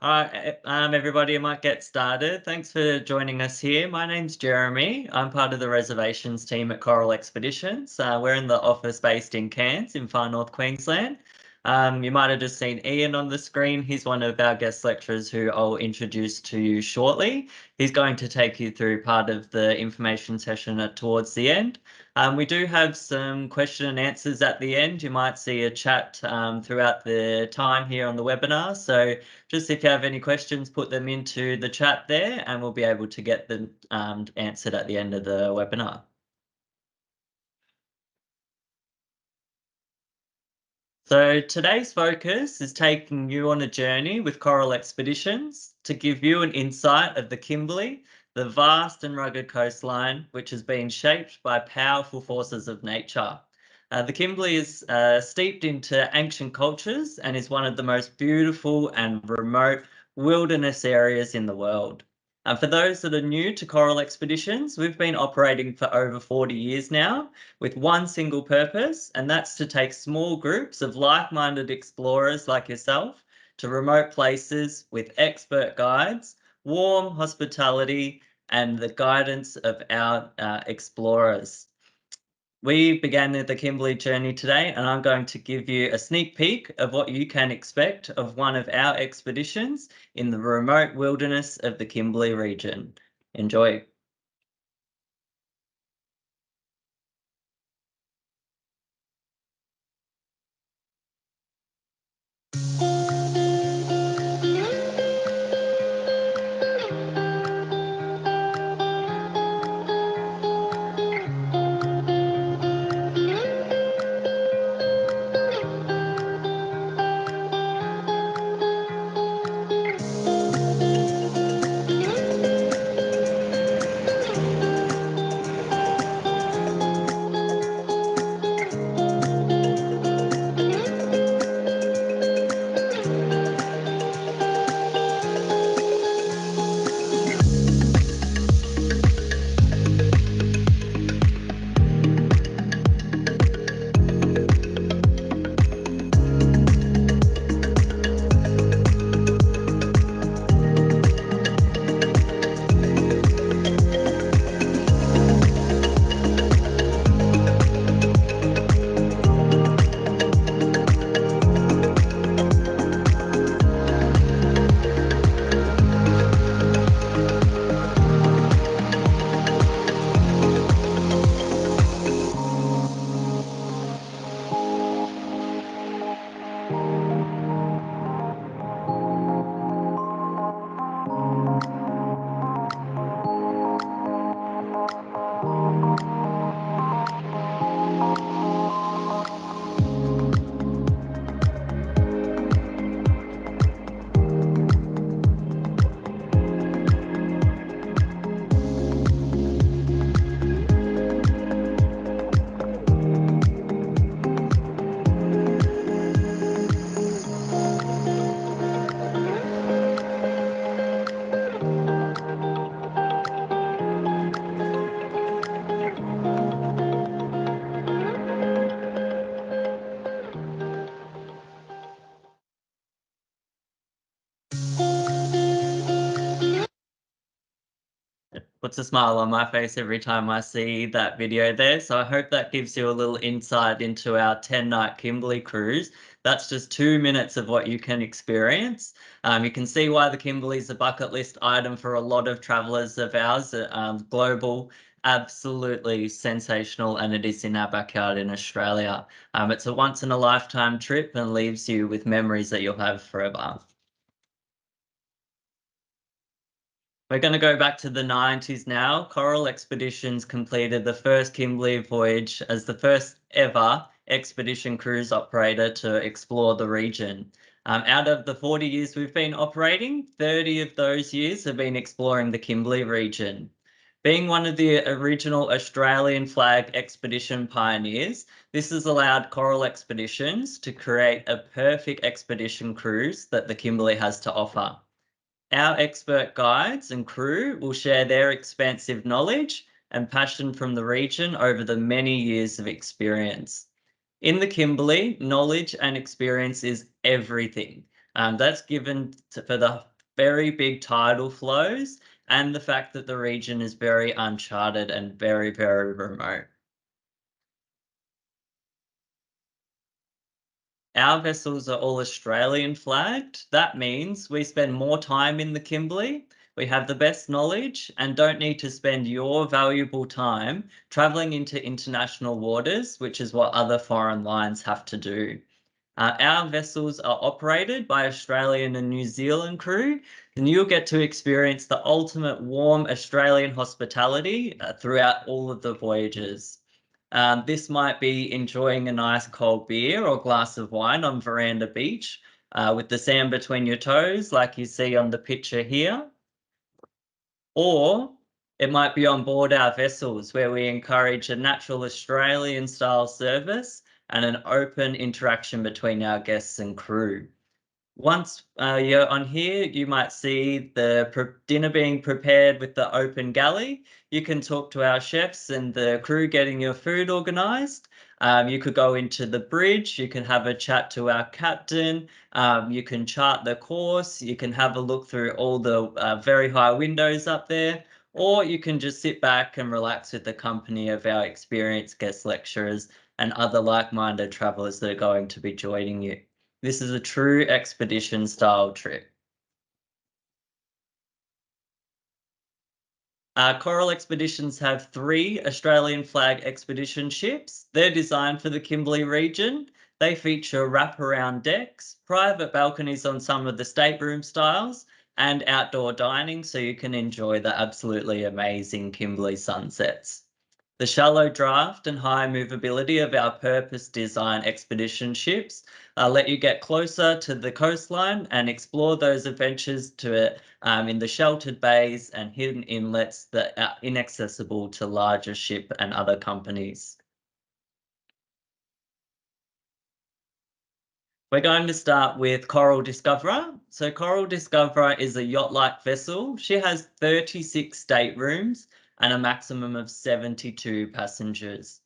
All right, everybody, I might get started. Thanks for joining us here. My name's Jeremy. I'm part of the reservations team at Coral Expeditions. We're in the office based in Cairns in far north Queensland. You might have just seen Ian on the screen. He's one of our guest lecturers who I'll introduce to you shortly. He's going to take you through part of the information session towards the end. We do have some question and answers at the end. You might see a chat throughout the time here on the webinar. So just if you have any questions, put them into the chat there and we'll be able to get them answered at the end of the webinar. So today's focus is taking you on a journey with Coral Expeditions to give you an insight of the Kimberley, the vast and rugged coastline, which has been shaped by powerful forces of nature. The Kimberley is steeped into ancient cultures and is one of the most beautiful and remote wilderness areas in the world. For those that are new to Coral Expeditions, we've been operating for over 40 years now with one single purpose, and that's to take small groups of like-minded explorers like yourself to remote places with expert guides, warm hospitality, and the guidance of our explorers. We began the Kimberley journey today, and I'm going to give you a sneak peek of what you can expect of one of our expeditions in the remote wilderness of the Kimberley region. Enjoy. Puts a smile on my face every time I see that video there. So I hope that gives you a little insight into our 10-night Kimberley cruise. That's just 2 minutes of what you can experience. You can see why the Kimberley is a bucket list item for a lot of travellers of ours, global, absolutely sensational, and it is in our backyard in Australia. It's a once in a lifetime trip and leaves you with memories that you'll have forever. We're going to go back to the 90s now. Coral Expeditions completed the first Kimberley voyage as the first ever expedition cruise operator to explore the region. Out of the 40 years we've been operating, 30 of those years have been exploring the Kimberley region. Being one of the original Australian flag expedition pioneers, this has allowed Coral Expeditions to create a perfect expedition cruise that the Kimberley has to offer. Our expert guides and crew will share their expansive knowledge and passion from the region over the many years of experience. In the Kimberley, knowledge and experience is everything. That's given for the very big tidal flows, and the fact that the region is very uncharted and very, very remote. Our vessels are all Australian flagged. That means we spend more time in the Kimberley, we have the best knowledge, and don't need to spend your valuable time travelling into international waters, which is what other foreign lines have to do. Our vessels are operated by Australian and New Zealand crew, and you'll get to experience the ultimate warm Australian hospitality throughout all of the voyages. This might be enjoying a nice cold beer or glass of wine on Veranda Beach with the sand between your toes, like you see on the picture here. Or it might be on board our vessels where we encourage a natural Australian style service and an open interaction between our guests and crew. Once you're on here, you might see the dinner being prepared with the open galley. You can talk to our chefs and the crew getting your food organised. You could go into the bridge. You can have a chat to our captain. You can chart the course. You can have a look through all the very high windows up there. Or you can just sit back and relax with the company of our experienced guest lecturers and other like-minded travellers that are going to be joining you. This is a true expedition style trip. Coral Expeditions have 3 Australian flag expedition ships. They're designed for the Kimberley region. They feature wraparound decks, private balconies on some of the stateroom styles, and outdoor dining so you can enjoy the absolutely amazing Kimberley sunsets. The shallow draft and high movability of our purpose-designed expedition ships let you get closer to the coastline and explore those adventures in the sheltered bays and hidden inlets that are inaccessible to larger ship and other companies. We're going to start with Coral Discoverer. So Coral Discoverer is a yacht-like vessel. She has 36 staterooms and a maximum of 72 passengers.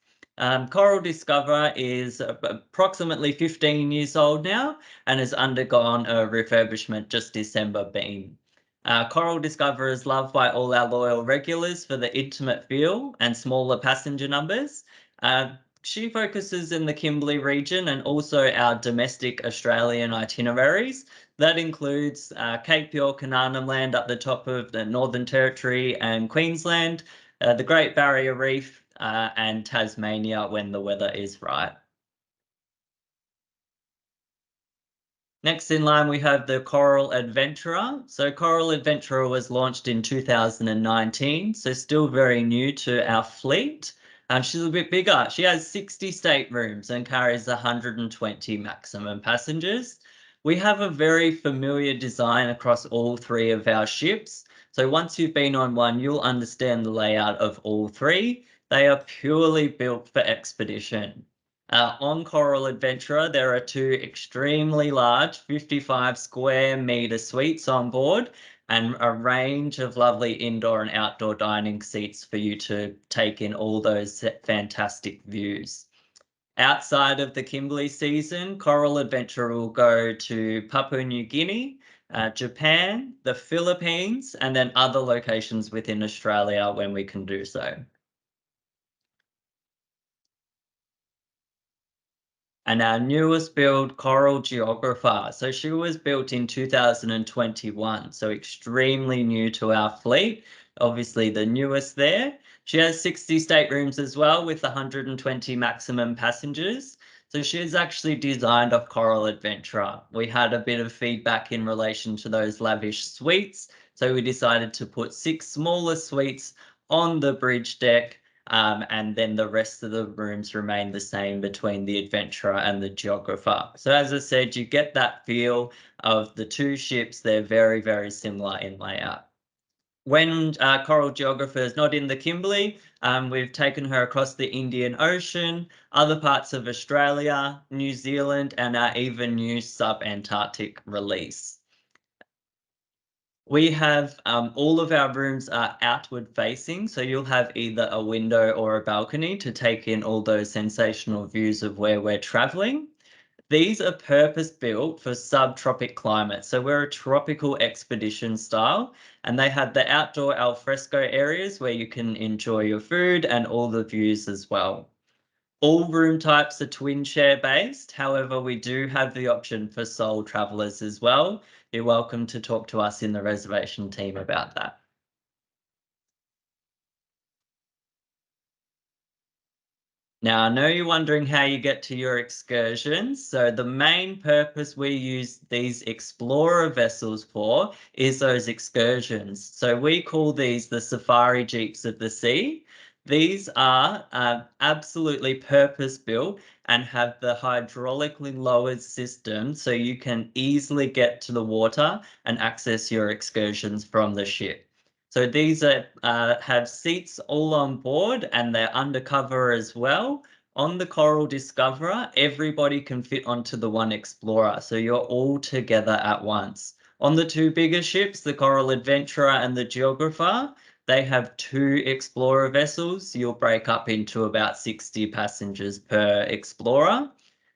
Coral Discoverer is approximately 15 years old now and has undergone a refurbishment just December being. Coral Discoverer is loved by all our loyal regulars for the intimate feel and smaller passenger numbers. She focuses in the Kimberley region and also our domestic Australian itineraries. That includes Cape York and Arnhem Land up the top of the Northern Territory and Queensland, the Great Barrier Reef, and Tasmania when the weather is right. Next in line, we have the Coral Adventurer. So Coral Adventurer was launched in 2019, so still very new to our fleet. She's a bit bigger. She has 60 staterooms and carries 120 maximum passengers. We have a very familiar design across all 3 of our ships. So once you've been on one, you'll understand the layout of all 3. They are purely built for expedition. On Coral Adventurer, there are 2 extremely large 55 square meter suites on board and a range of lovely indoor and outdoor dining seats for you to take in all those fantastic views. Outside of the Kimberley season, Coral Adventurer will go to Papua New Guinea, Japan, the Philippines, and then other locations within Australia when we can do so. And our newest build, Coral Geographer. So she was built in 2021, so extremely new to our fleet. Obviously the newest there. She has 60 staterooms as well with 120 maximum passengers. So she is actually designed off Coral Adventurer. We had a bit of feedback in relation to those lavish suites, so we decided to put 6 smaller suites on the bridge deck, and then the rest of the rooms remain the same between the Adventurer and the Geographer. So as I said, you get that feel of the 2 ships. They're very, very similar in layout. When Coral Geographer is not in the Kimberley, we've taken her across the Indian Ocean, other parts of Australia, New Zealand, and our even new sub-Antarctic release. We have all of our rooms are outward facing, so you'll have either a window or a balcony to take in all those sensational views of where we're traveling. These are purpose built for subtropic climate. So we're a tropical expedition style, and they have the outdoor alfresco areas where you can enjoy your food and all the views as well. All room types are twin share based. However, we do have the option for sole travelers as well. You're welcome to talk to us in the reservation team about that. Now, I know you're wondering how you get to your excursions. So, the main purpose we use these explorer vessels for is those excursions. So, we call these the safari jeeps of the sea. These are absolutely purpose built and have the hydraulically lowered system so you can easily get to the water and access your excursions from the ship. So these are have seats all on board and they're undercover as well. On the Coral Discoverer, everybody can fit onto the one Explorer, so you're all together at once. On the two bigger ships, the Coral Adventurer and the Geographer, they have two Explorer vessels. You'll break up into about 60 passengers per Explorer.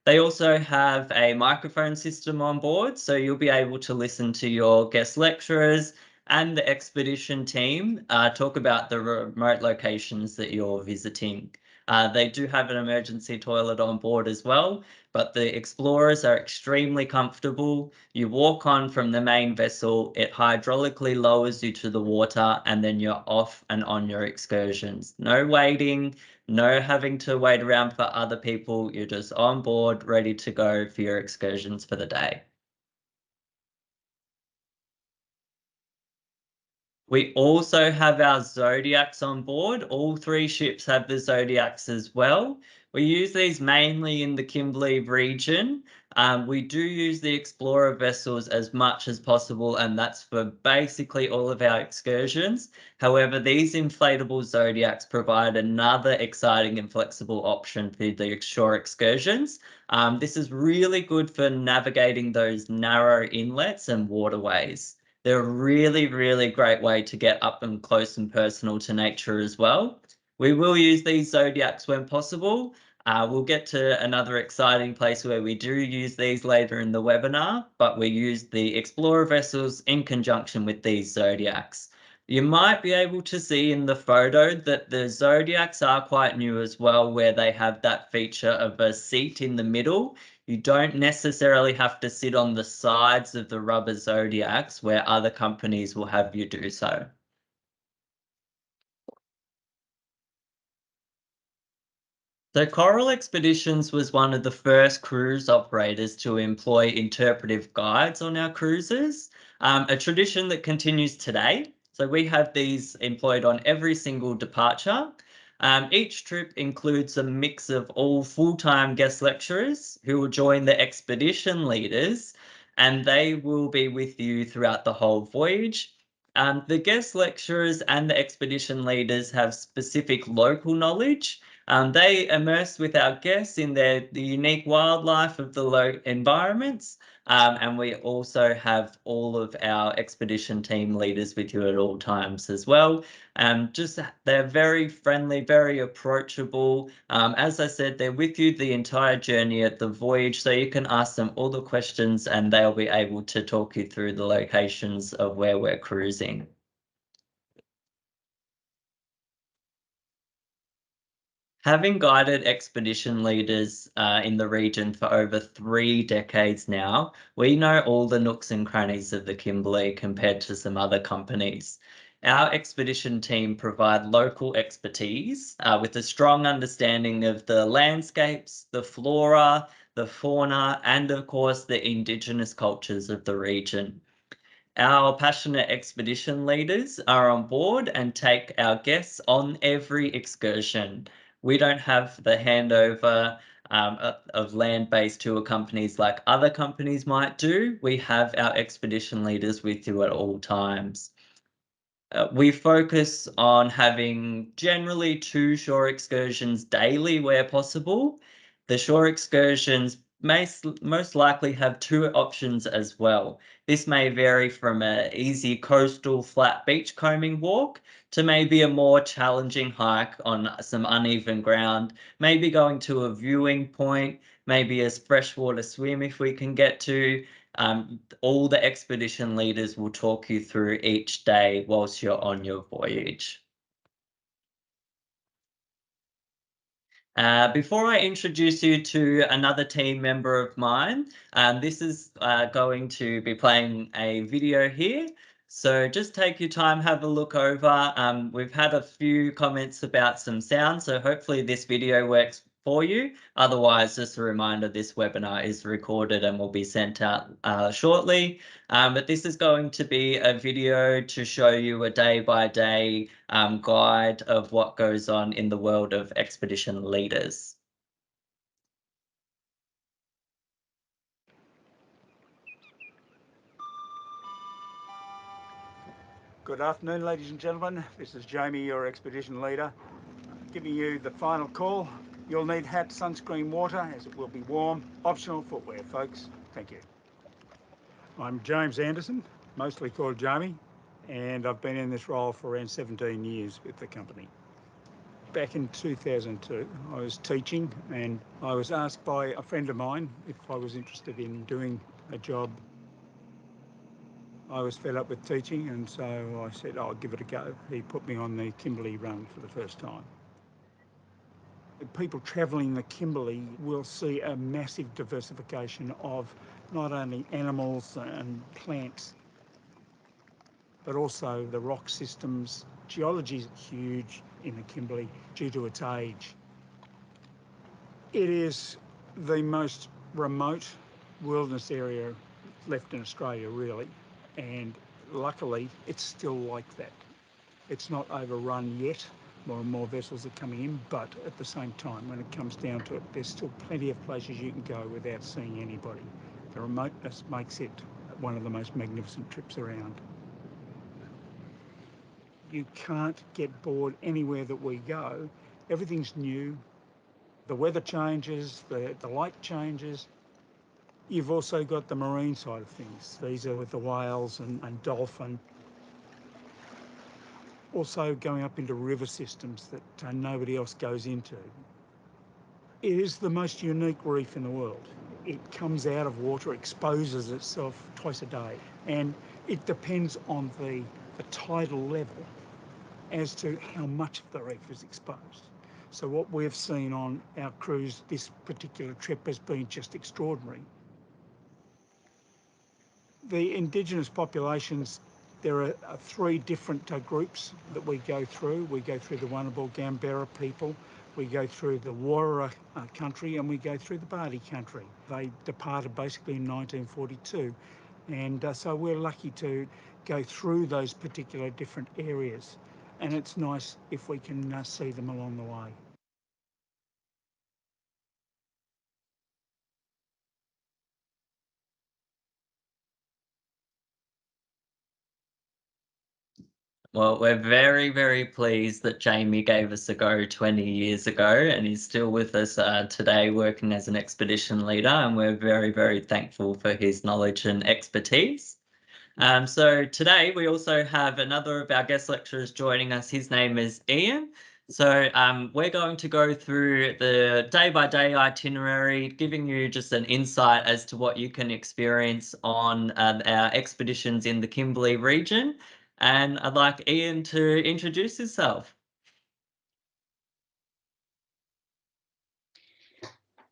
They also have a microphone system on board, so you'll be able to listen to your guest lecturers and the expedition team talk about the remote locations that you're visiting. They do have an emergency toilet on board as well, but the explorers are extremely comfortable. You walk on from the main vessel, it hydraulically lowers you to the water, and then you're off and on your excursions. No waiting, no having to wait around for other people. You're just on board, ready to go for your excursions for the day. We also have our Zodiacs on board. All three ships have the Zodiacs as well. We use these mainly in the Kimberley region. We do use the Explorer vessels as much as possible, and that's for basically all of our excursions. However, these inflatable Zodiacs provide another exciting and flexible option for the shore excursions. This is really good for navigating those narrow inlets and waterways. They're a really, really great way to get up and close and personal to nature as well. We will use these zodiacs when possible. We'll get to another exciting place where we do use these later in the webinar, but we use the Explorer vessels in conjunction with these zodiacs. You might be able to see in the photo that the zodiacs are quite new as well, where they have that feature of a seat in the middle. You don't necessarily have to sit on the sides of the rubber zodiacs where other companies will have you do so. So Coral Expeditions was one of the first cruise operators to employ interpretive guides on our cruises, a tradition that continues today. So we have these employed on every single departure. Each trip includes a mix of all full-time guest lecturers who will join the expedition leaders, and they will be with you throughout the whole voyage. The guest lecturers and the expedition leaders have specific local knowledge. They immerse with our guests in the unique wildlife of the low environments. And we also have all of our expedition team leaders with you at all times as well. Just they're very friendly, very approachable. As I said, they're with you the entire journey at the voyage, so you can ask them all the questions and they'll be able to talk you through the locations of where we're cruising. Having guided expedition leaders in the region for over 3 decades now, we know all the nooks and crannies of the Kimberley compared to some other companies. Our expedition team provide local expertise with a strong understanding of the landscapes, the flora, the fauna, and of course the indigenous cultures of the region. Our passionate expedition leaders are on board and take our guests on every excursion. We don't have the handover of land-based tour companies like other companies might do. We have our expedition leaders with you at all times. We focus on having generally 2 shore excursions daily where possible. The shore excursions may most likely have 2 options as well. This may vary from an easy coastal flat beach combing walk to maybe a more challenging hike on some uneven ground, maybe going to a viewing point, maybe a freshwater swim if we can get to. All the expedition leaders will talk you through each day whilst you're on your voyage. Before I introduce you to another team member of mine, this is going to be playing a video here. So just take your time, have a look over. We've had a few comments about some sound, so hopefully this video works for you. Otherwise, just a reminder, this webinar is recorded and will be sent out shortly. But this is going to be a video to show you a day-by-day guide of what goes on in the world of expedition leaders. Good afternoon, ladies and gentlemen. This is Jamie, your expedition leader, giving you the final call. You'll need hat, sunscreen, water, as it will be warm. Optional footwear, folks. Thank you. I'm James Anderson, mostly called Jamie, and I've been in this role for around 17 years with the company. Back in 2002, I was teaching, and I was asked by a friend of mine if I was interested in doing a job. I was fed up with teaching, and so I said, I'll give it a go. He put me on the Kimberley run for the first time. People travelling the Kimberley will see a massive diversification of not only animals and plants, but also the rock systems. Geology is huge in the Kimberley due to its age. It is the most remote wilderness area left in Australia, really. And luckily, it's still like that. It's not overrun yet. More and more vessels are coming in, but at the same time, when it comes down to it, there's still plenty of places you can go without seeing anybody. The remoteness makes it one of the most magnificent trips around. You can't get bored anywhere that we go. Everything's new. The weather changes, the light changes. You've also got the marine side of things. These are with the whales and dolphin. Also going up into river systems that nobody else goes into. It is the most unique reef in the world. It comes out of water, exposes itself twice a day, and it depends on the tidal level as to how much of the reef is exposed. So what we've seen on our cruise this particular trip has been just extraordinary. The indigenous populations, there are three different groups that we go through. We go through the Wunnable Gambera people, we go through the Warra country, and we go through the Bardi country. They departed basically in 1942, and so we're lucky to go through those particular different areas, and it's nice if we can see them along the way. Well, we're very, very pleased that Jamie gave us a go 20 years ago and he's still with us today working as an expedition leader, and we're very, very thankful for his knowledge and expertise. So today we also have another of our guest lecturers joining us. His name is Ian. So we're going to go through the day-by-day itinerary, giving you just an insight as to what you can experience on our expeditions in the Kimberley region. And I'd like Ian to introduce himself.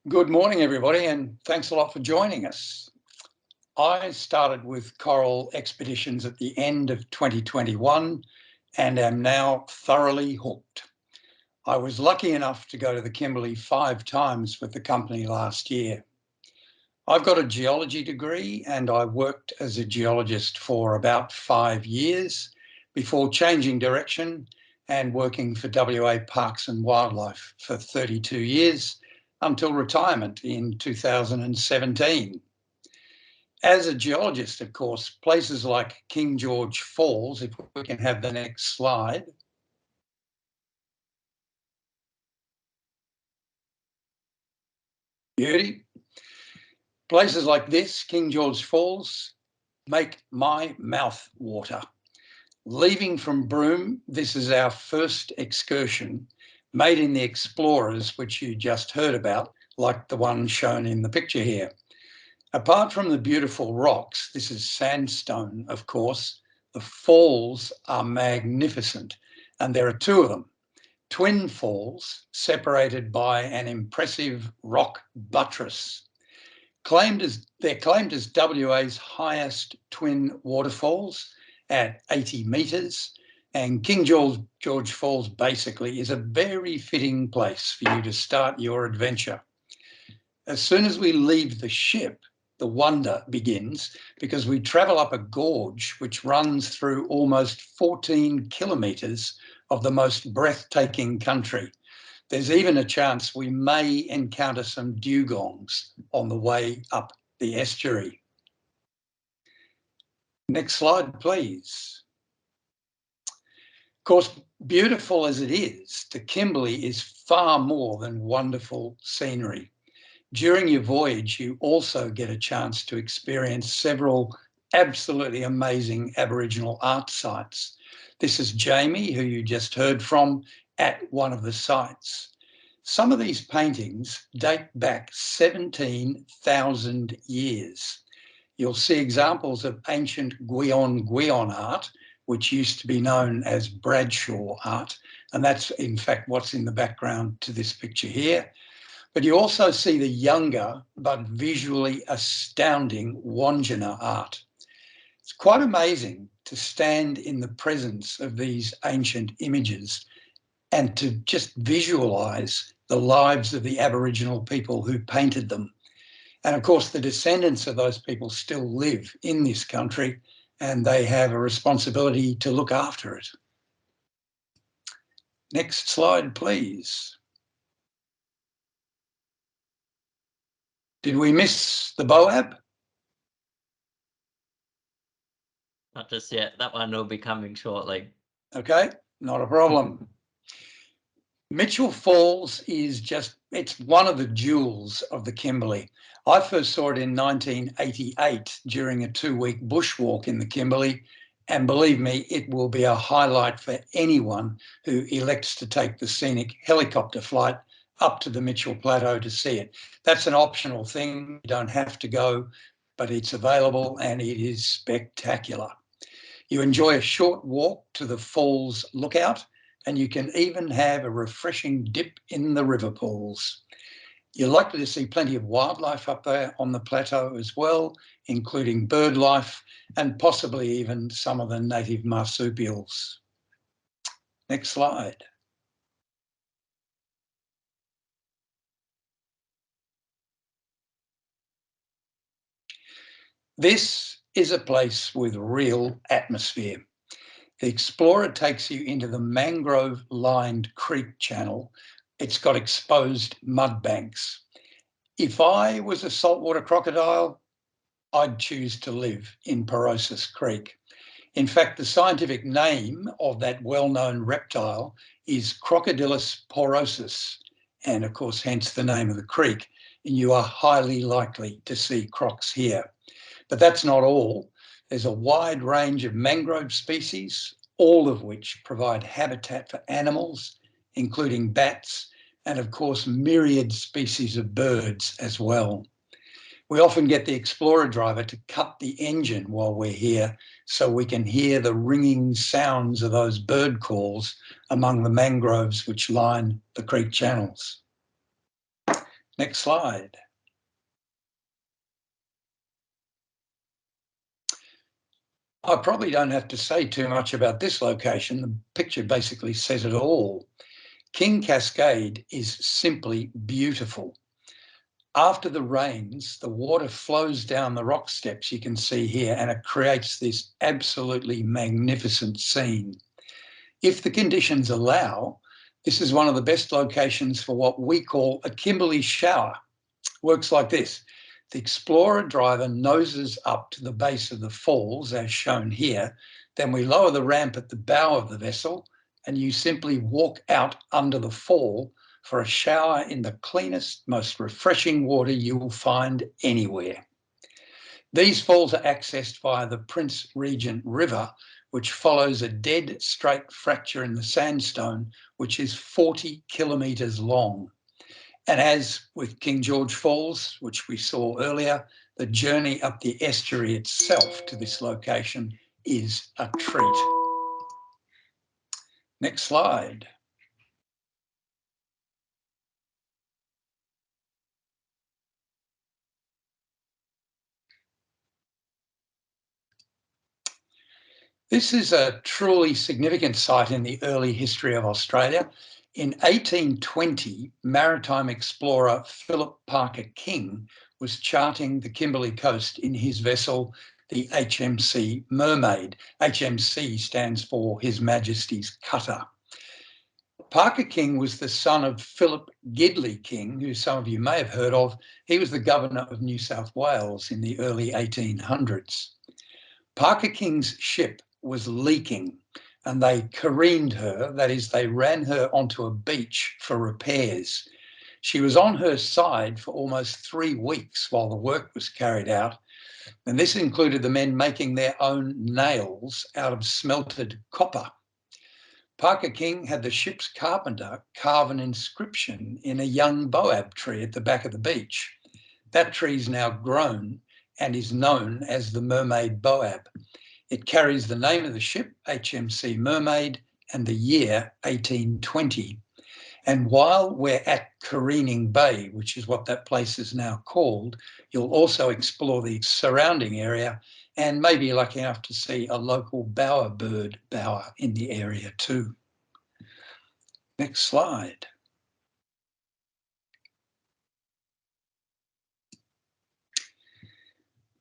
Good morning, everybody, and thanks a lot for joining us. I started with coral expeditions at the end of 2021 and am now thoroughly hooked. I was lucky enough to go to the Kimberley 5 times with the company last year. I've got a geology degree and I worked as a geologist for about 5 years before changing direction and working for WA Parks and Wildlife for 32 years until retirement in 2017. As a geologist, of course, places like King George Falls, if we can have the next slide, beauty. Places like this, King George Falls, make my mouth water. Leaving from Broome, this is our first excursion, made in the Explorers, which you just heard about, like the one shown in the picture here. Apart from the beautiful rocks, this is sandstone, of course, the falls are magnificent, and there are two of them. Twin falls separated by an impressive rock buttress. They're claimed as WA's highest twin waterfalls at 80 metres, and King George Falls basically is a very fitting place for you to start your adventure. As soon as we leave the ship, the wonder begins, because we travel up a gorge which runs through almost 14 kilometres of the most breathtaking country. There's even a chance we may encounter some dugongs on the way up the estuary. Next slide, please. Of course, beautiful as it is, the Kimberley is far more than wonderful scenery. During your voyage, you also get a chance to experience several absolutely amazing Aboriginal art sites. This is Jamie, who you just heard from, at one of the sites. Some of these paintings date back 17,000 years. You'll see examples of ancient Gwion art, which used to be known as Bradshaw art, and that's in fact what's in the background to this picture here. But you also see the younger but visually astounding Wandjina art. It's quite amazing to stand in the presence of these ancient images and to just visualise the lives of the Aboriginal people who painted them. And of course, the descendants of those people still live in this country, and they have a responsibility to look after it. Next slide, please. Did we miss the Boab? Not just yet. That one will be coming shortly. Okay, not a problem. Mitchell Falls is it's one of the jewels of the Kimberley. I first saw it in 1988 during a 2-week bushwalk in the Kimberley, and believe me, it will be a highlight for anyone who elects to take the scenic helicopter flight up to the Mitchell Plateau to see it. That's an optional thing. You don't have to go, but it's available and it is spectacular. You enjoy a short walk to the falls lookout, and you can even have a refreshing dip in the river pools. You're likely to see plenty of wildlife up there on the plateau as well, including bird life and possibly even some of the native marsupials. Next slide. This is a place with real atmosphere. The Explorer takes you into the mangrove-lined creek channel. It's got exposed mud banks. If I was a saltwater crocodile, I'd choose to live in Porosus Creek. In fact, the scientific name of that well-known reptile is Crocodylus porosus, and of course, hence the name of the creek. And you are highly likely to see crocs here. But that's not all. There's a wide range of mangrove species, all of which provide habitat for animals, including bats, and of course, myriad species of birds as well. We often get the Explorer driver to cut the engine while we're here so we can hear the ringing sounds of those bird calls among the mangroves which line the creek channels. Next slide. I probably don't have to say too much about this location. The picture basically says it all. King Cascade is simply beautiful. After the rains, the water flows down the rock steps you can see here, and it creates this absolutely magnificent scene. If the conditions allow, this is one of the best locations for what we call a Kimberley shower. Works like this. The Explorer driver noses up to the base of the falls, as shown here. Then we lower the ramp at the bow of the vessel, and you simply walk out under the fall for a shower in the cleanest, most refreshing water you will find anywhere. These falls are accessed via the Prince Regent River, which follows a dead straight fracture in the sandstone, which is 40 kilometres long. And as with King George Falls, which we saw earlier, the journey up the estuary itself to this location is a treat. Next slide. This is a truly significant site in the early history of Australia. In 1820, maritime explorer Philip Parker King was charting the Kimberley coast in his vessel, the HMC Mermaid. HMC stands for His Majesty's Cutter. Parker King was the son of Philip Gidley King, who some of you may have heard of. He was the governor of New South Wales in the early 1800s. Parker King's ship was leaking and they careened her, that is, they ran her onto a beach for repairs. She was on her side for almost 3 weeks while the work was carried out, and this included the men making their own nails out of smelted copper. Parker King had the ship's carpenter carve an inscription in a young boab tree at the back of the beach. That tree is now grown and is known as the Mermaid Boab. It carries the name of the ship, HMC Mermaid, and the year 1820. And while we're at Careening Bay, which is what that place is now called, you'll also explore the surrounding area and maybe you're lucky enough to see a local bowerbird bower in the area too. Next slide.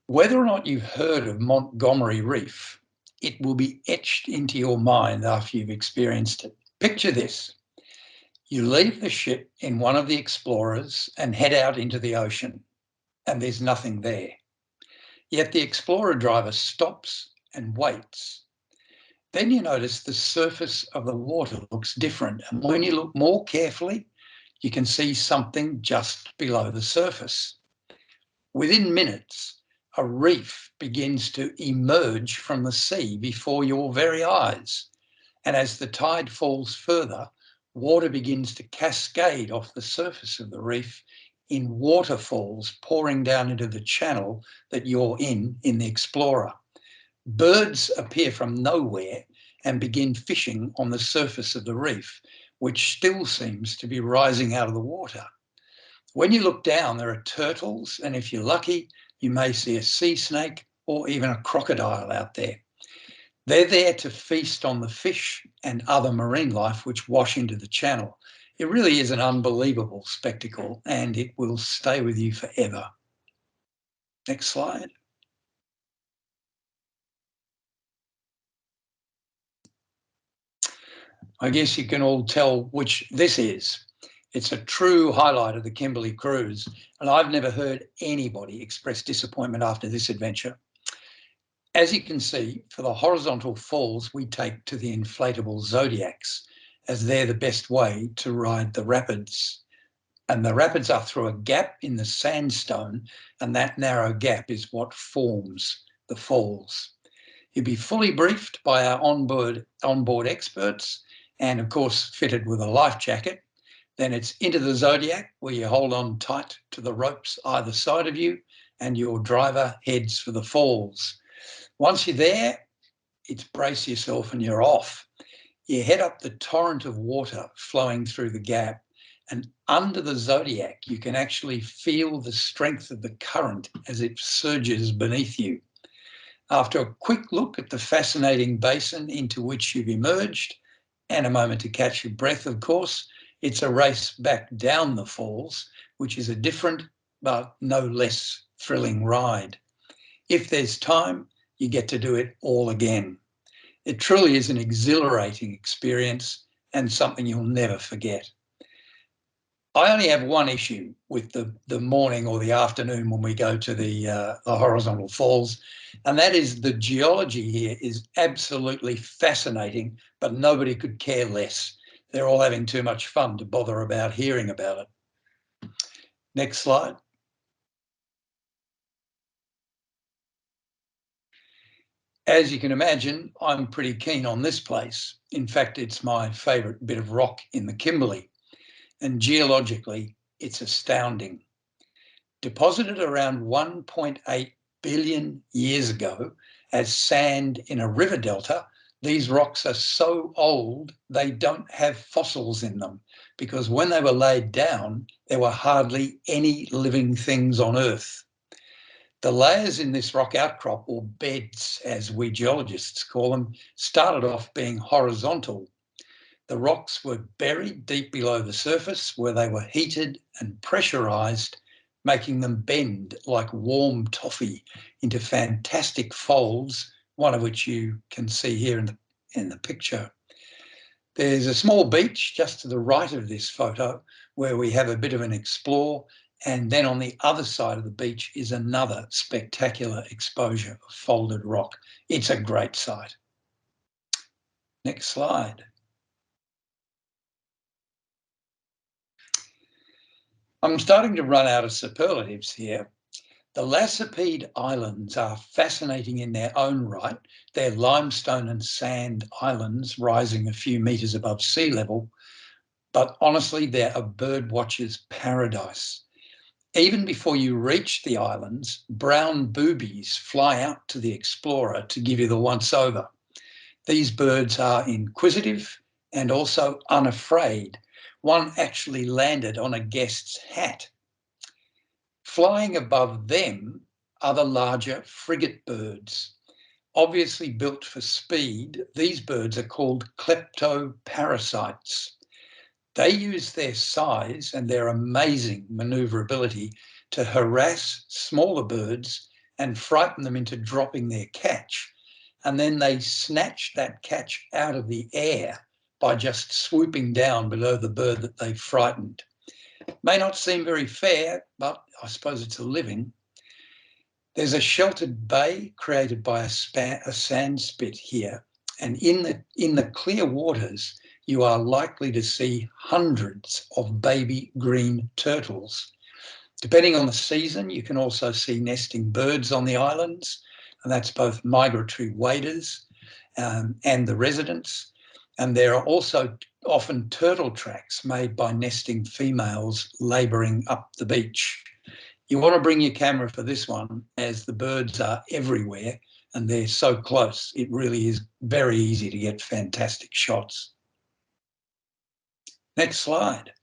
Whether or not you've heard of Montgomery Reef, it will be etched into your mind after you've experienced it. Picture this. You leave the ship in one of the explorers and head out into the ocean, and there's nothing there. Yet the explorer driver stops and waits. Then you notice the surface of the water looks different, and when you look more carefully, you can see something just below the surface. Within minutes, a reef begins to emerge from the sea before your very eyes. And as the tide falls further, water begins to cascade off the surface of the reef in waterfalls pouring down into the channel that you're in the Explorer. Birds appear from nowhere and begin fishing on the surface of the reef, which still seems to be rising out of the water. When you look down, there are turtles, and if you're lucky, you may see a sea snake or even a crocodile out there. They're there to feast on the fish and other marine life which wash into the channel. It really is an unbelievable spectacle, and it will stay with you forever. Next slide. I guess you can all tell which this is. It's a true highlight of the Kimberley cruise, and I've never heard anybody express disappointment after this adventure. As you can see, for the horizontal falls, we take to the inflatable Zodiacs, as they're the best way to ride the rapids. And the rapids are through a gap in the sandstone, and that narrow gap is what forms the falls. You'll be fully briefed by our onboard experts, and of course fitted with a life jacket. Then it's into the Zodiac, where you hold on tight to the ropes either side of you, and your driver heads for the falls. Once you're there, it's brace yourself and you're off. You head up the torrent of water flowing through the gap, and under the Zodiac, you can actually feel the strength of the current as it surges beneath you. After a quick look at the fascinating basin into which you've emerged, and a moment to catch your breath, of course, it's a race back down the falls, which is a different but no less thrilling ride. If there's time, you get to do it all again. It truly is an exhilarating experience and something you'll never forget. I only have one issue with the morning or the afternoon when we go to the horizontal falls, and that is the geology here is absolutely fascinating, but nobody could care less. They're all having too much fun to bother about hearing about it. Next slide. As you can imagine, I'm pretty keen on this place. In fact, it's my favourite bit of rock in the Kimberley. And geologically, it's astounding. Deposited around 1.8 billion years ago as sand in a river delta, these rocks are so old they don't have fossils in them, because when they were laid down, there were hardly any living things on Earth. The layers in this rock outcrop, or beds as we geologists call them, started off being horizontal. The rocks were buried deep below the surface, where they were heated and pressurised, making them bend like warm toffee into fantastic folds, one of which you can see here in the picture. There's a small beach just to the right of this photo where we have a bit of an explore, and then on the other side of the beach is another spectacular exposure of folded rock. It's a great sight. Next slide. I'm starting to run out of superlatives here. The Lassipede Islands are fascinating in their own right. They're limestone and sand islands rising a few metres above sea level, but honestly, they're a bird watcher's paradise. Even before you reach the islands, brown boobies fly out to the explorer to give you the once-over. These birds are inquisitive and also unafraid. One actually landed on a guest's hat. Flying above them are the larger frigate birds. Obviously built for speed, these birds are called kleptoparasites. They use their size and their amazing manoeuvrability to harass smaller birds and frighten them into dropping their catch. And then they snatch that catch out of the air by just swooping down below the bird that they've frightened. May not seem very fair, but I suppose it's a living. There's a sheltered bay created by a sand spit here, and in the clear waters, you are likely to see hundreds of baby green turtles. Depending on the season, you can also see nesting birds on the islands, and that's both migratory waders and the residents. And there are also often turtle tracks made by nesting females labouring up the beach. You want to bring your camera for this one, as the birds are everywhere and they're so close. It really is very easy to get fantastic shots. Next slide.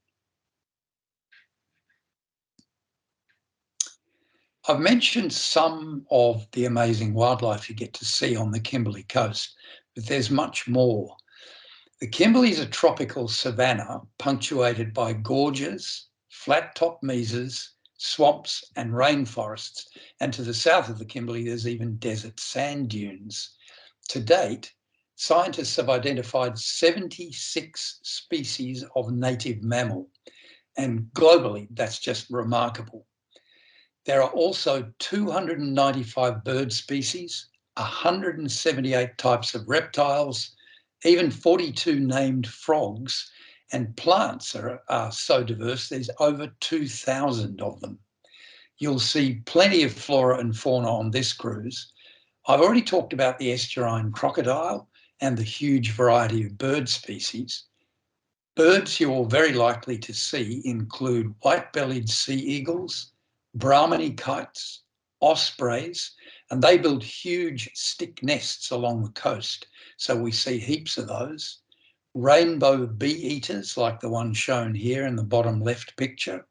I've mentioned some of the amazing wildlife you get to see on the Kimberley coast, but there's much more. The Kimberley is a tropical savanna punctuated by gorges, flat-top mesas, swamps and rainforests, and to the south of the Kimberley there's even desert sand dunes. To date, scientists have identified 76 species of native mammal, and globally that's just remarkable. There are also 295 bird species, 178 types of reptiles, even 42 named frogs, and plants are so diverse there's over 2,000 of them. You'll see plenty of flora and fauna on this cruise. I've already talked about the estuarine crocodile and the huge variety of bird species. Birds you're very likely to see include white-bellied sea eagles, Brahminy kites, ospreys, and they build huge stick nests along the coast, so we see heaps of those. Rainbow bee-eaters, like the one shown here in the bottom left picture.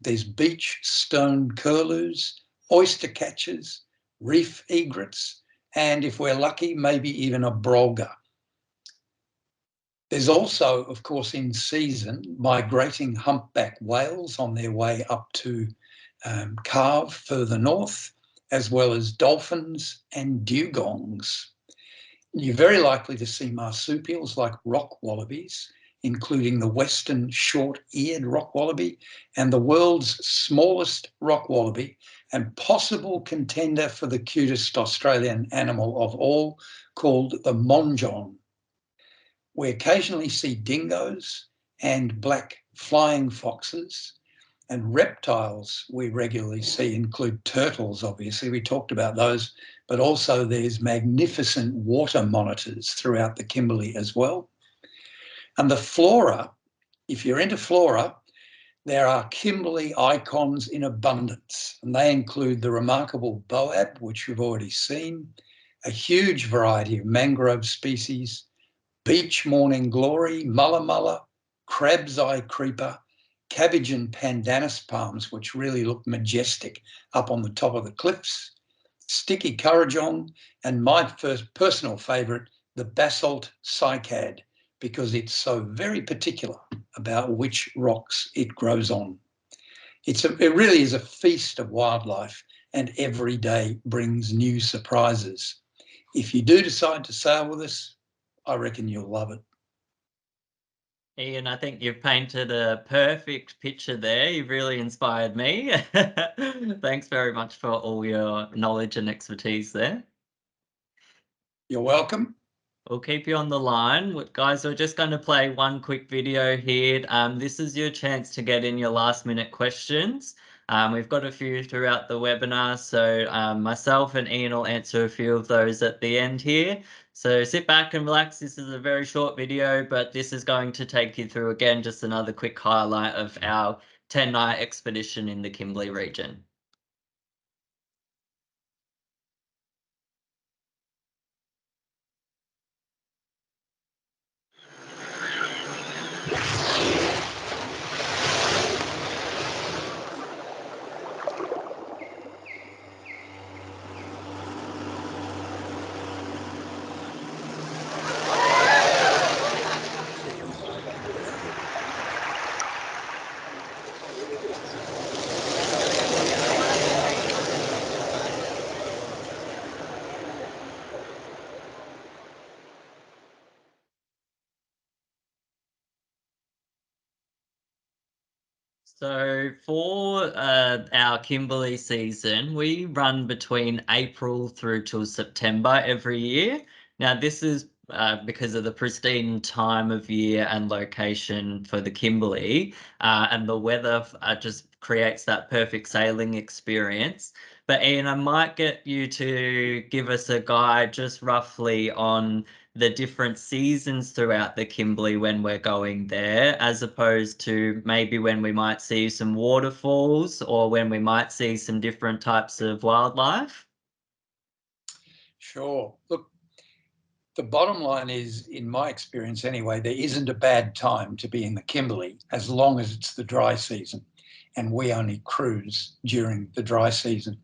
There's beach stone curlews, oyster catchers, reef egrets, and if we're lucky, maybe even a brolga. There's also, of course, in season, migrating humpback whales on their way up to Carve further north, as well as dolphins and dugongs. You're very likely to see marsupials like rock wallabies, including the western short-eared rock wallaby and the world's smallest rock wallaby and possible contender for the cutest Australian animal of all, called the monjon. We occasionally see dingoes and black flying foxes. And reptiles we regularly see include turtles, obviously, we talked about those, but also there's magnificent water monitors throughout the Kimberley as well. And the flora, if you're into flora, There are Kimberley icons in abundance, and they include the remarkable boab, which you've already seen, a huge variety of mangrove species, beech morning glory, mulla mulla, crab's eye creeper, cabbage and pandanus palms, which really look majestic up on the top of the cliffs, sticky currajong, and my first personal favourite, the basalt cycad, because it's so very particular about which rocks it grows on. It really is a feast of wildlife, and every day brings new surprises. If you do decide to sail with us, I reckon you'll love it. Ian, I think you've painted a perfect picture there. You've really inspired me. Thanks very much for all your knowledge and expertise there. You're welcome. We'll keep you on the line. Guys, we're just going to play one quick video here. This is your chance to get in your last minute questions. We've got a few throughout the webinar, so myself and Ian will answer a few of those at the end here. So sit back and relax. This is a very short video, but this is going to take you through, again, just another quick highlight of our 10-night expedition in the Kimberley region. So for our Kimberley season, we run between April through till September every year. Now, this is because of the pristine time of year and location for the Kimberley, and the weather just creates that perfect sailing experience. But Ian, I might get you to give us a guide just roughly on the different seasons throughout the Kimberley when we're going there, as opposed to maybe when we might see some waterfalls or when we might see some different types of wildlife? Sure. Look, the bottom line is, in my experience anyway, there isn't a bad time to be in the Kimberley as long as it's the dry season, and we only cruise during the dry season.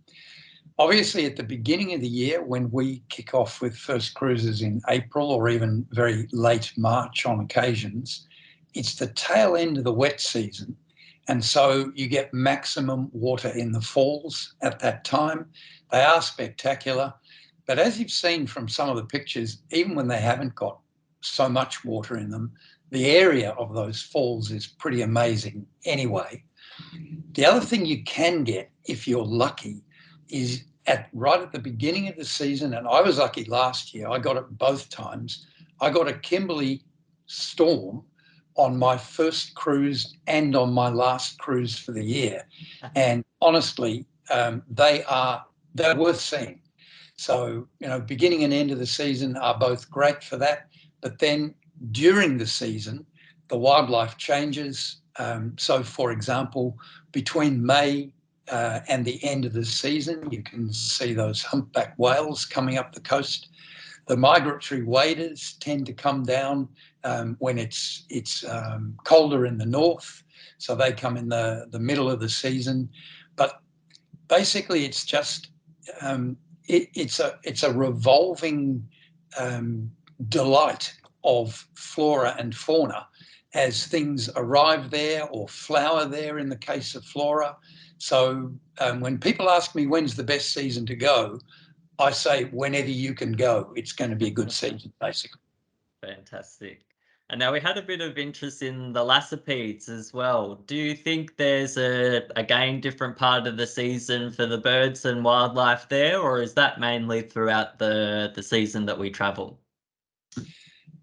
Obviously, at the beginning of the year, when we kick off with first cruises in April or even very late March on occasions, it's the tail end of the wet season. And so you get maximum water in the falls at that time. They are spectacular. But as you've seen from some of the pictures, even when they haven't got so much water in them, the area of those falls is pretty amazing anyway. The other thing you can get, if you're lucky, is right at the beginning of the season, and I was lucky last year, I got it both times, I got a Kimberley storm on my first cruise and on my last cruise for the year. And honestly, they're worth seeing. So, beginning and end of the season are both great for that. But then during the season, the wildlife changes. So, for example, between May and the end of the season, you can see those humpback whales coming up the coast. The migratory waders tend to come down when it's colder in the north, so they come in the middle of the season. But basically, it's just it's a revolving delight of flora and fauna as things arrive there or flower there in the case of flora. So when people ask me when's the best season to go, I say whenever you can go, it's going to be a good season, basically. Fantastic. And now we had a bit of interest in the Lassipedes as well. Do you think there's again, different part of the season for the birds and wildlife there, or is that mainly throughout the season that we travel?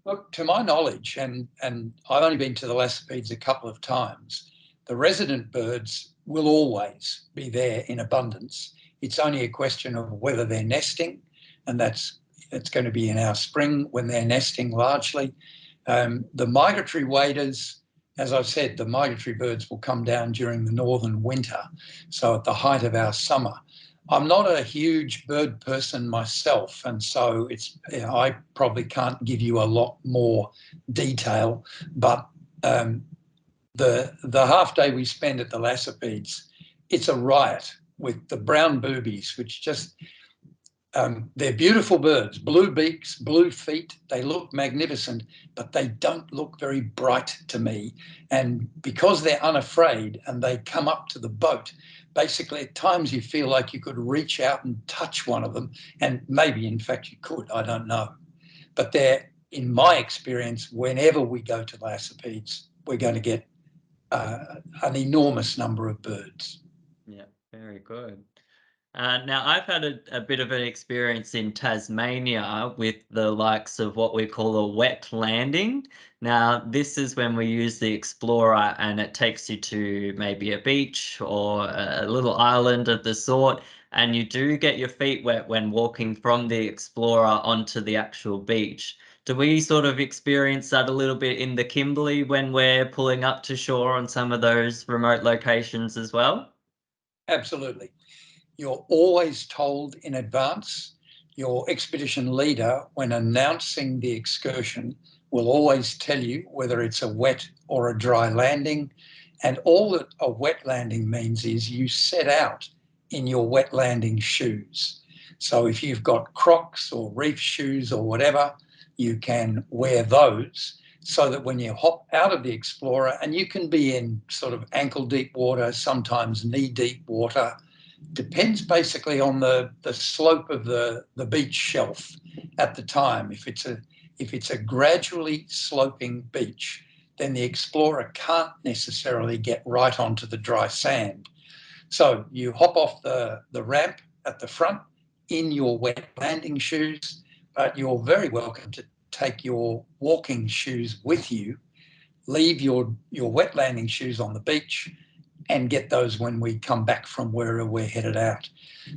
Look, to my knowledge, and I've only been to the Lassipedes a couple of times, the resident birds will always be there in abundance. It's only a question of whether they're nesting, and it's going to be in our spring when they're nesting largely. The migratory waders as I said, the migratory birds will come down during the northern winter, so at the height of our summer. I'm not a huge bird person myself, and so I probably can't give you a lot more detail, but the half day we spend at the Lassipedes, it's a riot with the brown boobies, which just they're beautiful birds, blue beaks, blue feet. They look magnificent, but they don't look very bright to me. And because they're unafraid and they come up to the boat, basically at times you feel like you could reach out and touch one of them. And maybe, in fact, you could, I don't know. But they're, in my experience, whenever we go to Lassipedes, we're going to get an enormous number of birds. Yeah, very good. Now, I've had a bit of an experience in Tasmania with the likes of what we call a wet landing. Now, this is when we use the Explorer and it takes you to maybe a beach or a little island of the sort, and you do get your feet wet when walking from the Explorer onto the actual beach. Do we sort of experience that a little bit in the Kimberley when we're pulling up to shore on some of those remote locations as well? Absolutely. You're always told in advance. Your expedition leader, when announcing the excursion, will always tell you whether it's a wet or a dry landing. And all that a wet landing means is you set out in your wet landing shoes. So if you've got Crocs or reef shoes or whatever, you can wear those so that when you hop out of the Explorer, and you can be in sort of ankle deep water, sometimes knee deep water, depends basically on the slope of the beach shelf at the time. If it's a gradually sloping beach, then the Explorer can't necessarily get right onto the dry sand. So you hop off the ramp at the front in your wet landing shoes, but you're very welcome to take your walking shoes with you, leave your wet landing shoes on the beach, and get those when we come back from wherever we're headed out.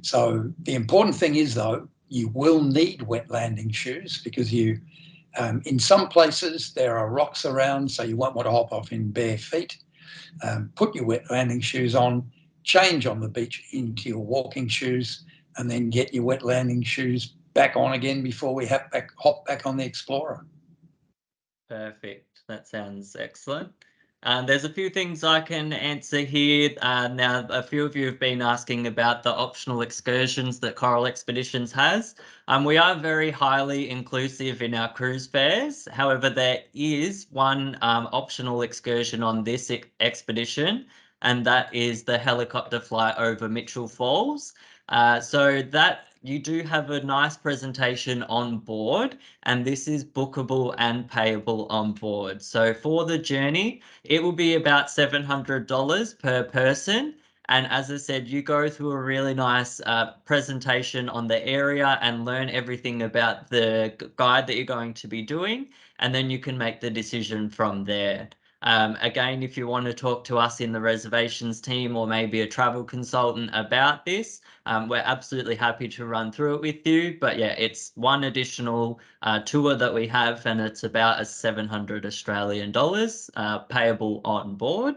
So the important thing is, though, you will need wet landing shoes because in some places there are rocks around, so you won't want to hop off in bare feet. Put your wet landing shoes on, change on the beach into your walking shoes, and then get your wet landing shoes back on again before we hop back on the Explorer. Perfect. That sounds excellent. There's a few things I can answer here. Now, a few of you have been asking about the optional excursions that Coral Expeditions has. We are very highly inclusive in our cruise fares. However, there is one optional excursion on this expedition, and that is the helicopter flight over Mitchell Falls. So that you do have a nice presentation on board, and this is bookable and payable on board. So for the journey, it will be about $700 per person. And as I said, you go through a really nice presentation on the area and learn everything about the guide that you're going to be doing, and then you can make the decision from there. Again, if you want to talk to us in the reservations team or maybe a travel consultant about this, we're absolutely happy to run through it with you. But yeah, it's one additional tour that we have, and it's about 700 Australian dollars payable on board.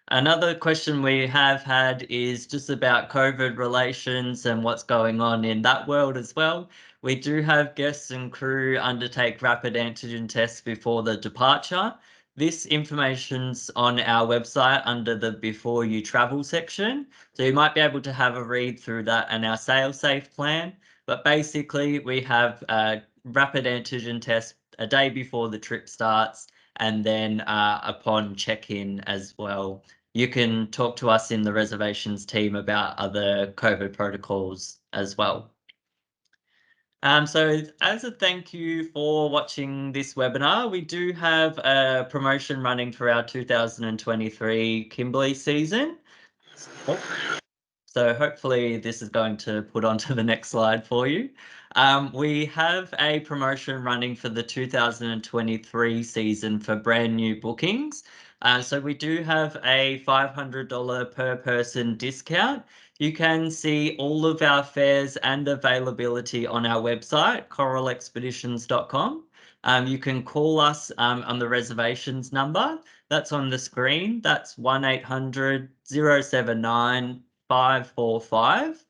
Another question we have had is just about COVID relations and what's going on in that world as well. We do have guests and crew undertake rapid antigen tests before the departure. This information's on our website under the Before You Travel section. So you might be able to have a read through that and our Sail Safe plan. But basically, we have a rapid antigen test a day before the trip starts, and then upon check-in as well. You can talk to us in the reservations team about other COVID protocols as well. So as a thank you for watching this webinar, we do have a promotion running for our 2023 Kimberley season. So hopefully this is going to put onto the next slide for you. We have a promotion running for the 2023 season for brand new bookings. So we do have a $500 per person discount. You can see all of our fares and availability on our website, coralexpeditions.com. You can call us on the reservations number that's on the screen. That's 1-800-079-545.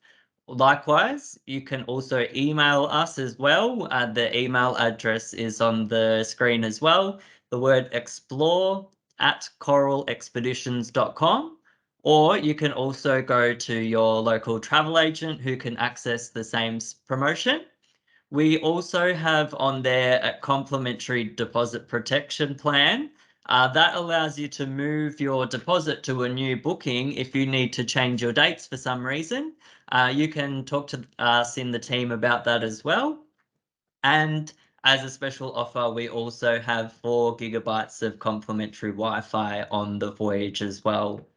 Likewise, you can also email us as well. The email address is on the screen as well. The word explore@coralexpeditions.com. Or you can also go to your local travel agent who can access the same promotion. We also have on there a complimentary deposit protection plan. That allows you to move your deposit to a new booking if you need to change your dates for some reason. You can talk to us in the team about that as well. And as a special offer, we also have 4 gigabytes of complimentary Wi-Fi on the voyage as well.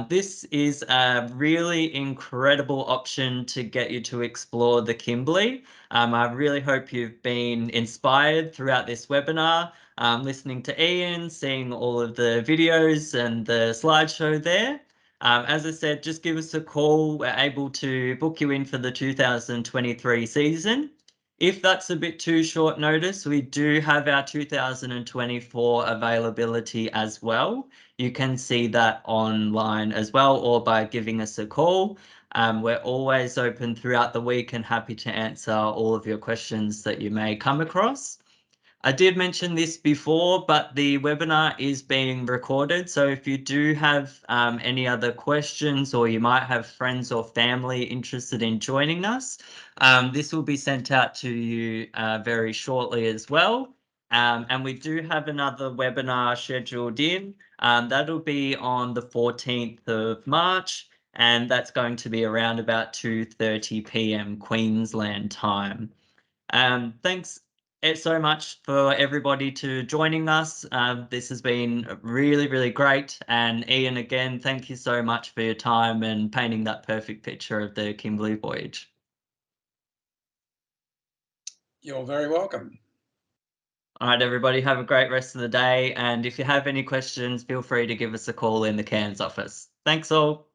This is a really incredible option to get you to explore the Kimberley. I really hope you've been inspired throughout this webinar, listening to Ian, seeing all of the videos and the slideshow there. As I said, just give us a call. We're able to book you in for the 2023 season. If that's a bit too short notice, we do have our 2024 availability as well. You can see that online as well, or by giving us a call. We're always open throughout the week and happy to answer all of your questions that you may come across. I did mention this before, but the webinar is being recorded. So if you do have any other questions, or you might have friends or family interested in joining us, this will be sent out to you very shortly as well. And we do have another webinar scheduled in. That'll be on the 14th of March, and that's going to be around about 2:30 p.m. Queensland time. Thanks so much for everybody to joining us. This has been really, really great. And Ian, again, thank you so much for your time and painting that perfect picture of the Kimberley voyage. You're very welcome. All right, everybody, have a great rest of the day. And if you have any questions, feel free to give us a call in the Cairns office. Thanks all.